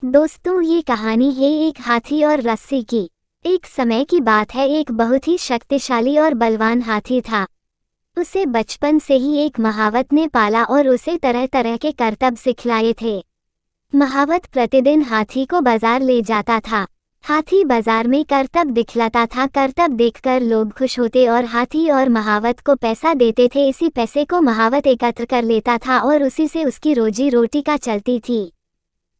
दोस्तों, ये कहानी है एक हाथी और रस्सी की। एक समय की बात है, एक बहुत ही शक्तिशाली और बलवान हाथी था। उसे बचपन से ही एक महावत ने पाला और उसे तरह तरह के करतब सिखलाए थे। महावत प्रतिदिन हाथी को बाजार ले जाता था। हाथी बाजार में करतब दिखलाता था। करतब देखकर लोग खुश होते और हाथी और महावत को पैसा देते थे। इसी पैसे को महावत एकत्र कर लेता था और उसी से उसकी रोजी रोटी का चलती थी।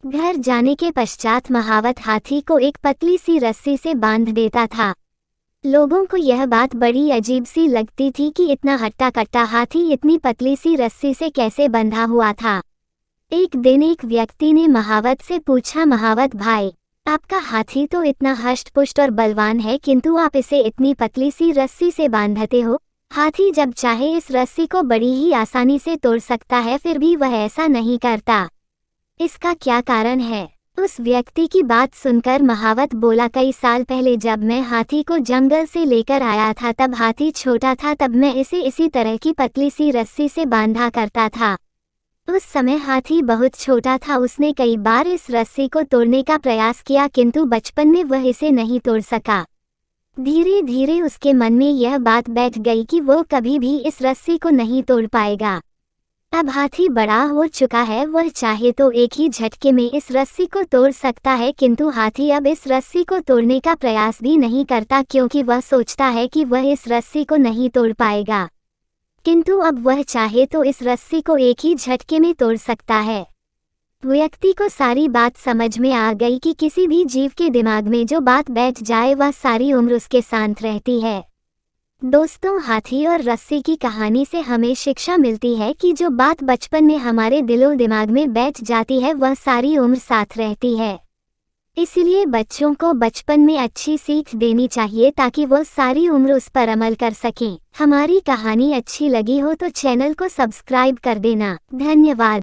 घर जाने के पश्चात महावत हाथी को एक पतली सी रस्सी से बांध देता था। लोगों को यह बात बड़ी अजीब सी लगती थी कि इतना हट्टा कट्टा हाथी इतनी पतली सी रस्सी से कैसे बंधा हुआ था। एक दिन एक व्यक्ति ने महावत से पूछा, महावत भाई, आपका हाथी तो इतना हष्ट-पुष्ट और बलवान है, किंतु आप इसे इतनी पतली सी रस्सी से बांधते हो। हाथी जब चाहे इस रस्सी को बड़ी ही आसानी से तोड़ सकता है, फिर भी वह ऐसा नहीं करता। इसका क्या कारण है? उस व्यक्ति की बात सुनकर महावत बोला, कई साल पहले जब मैं हाथी को जंगल से लेकर आया था, तब हाथी छोटा था। तब मैं इसे इसी तरह की पतली सी रस्सी से बांधा करता था। उस समय हाथी बहुत छोटा था। उसने कई बार इस रस्सी को तोड़ने का प्रयास किया, किंतु बचपन में वह इसे नहीं तोड़ सका। धीरे धीरे उसके मन में यह बात बैठ गई कि वो कभी भी इस रस्सी को नहीं तोड़ पाएगा। अब हाथी बड़ा हो चुका है, वह चाहे तो एक ही झटके में इस रस्सी को तोड़ सकता है, किंतु हाथी अब इस रस्सी को तोड़ने का प्रयास भी नहीं करता, क्योंकि वह सोचता है कि वह इस रस्सी को नहीं तोड़ पाएगा। किंतु अब वह चाहे तो इस रस्सी को एक ही झटके में तोड़ सकता है। व्यक्ति को सारी बात समझ में आ गई कि किसी भी जीव के दिमाग में जो बात बैठ जाए वह सारी उम्र उसके साथ रहती है। दोस्तों, हाथी और रस्सी की कहानी से हमें शिक्षा मिलती है कि जो बात बचपन में हमारे दिलो दिमाग में बैठ जाती है वह सारी उम्र साथ रहती है। इसलिए बच्चों को बचपन में अच्छी सीख देनी चाहिए ताकि वो सारी उम्र उस पर अमल कर सकें। हमारी कहानी अच्छी लगी हो तो चैनल को सब्सक्राइब कर देना। धन्यवाद।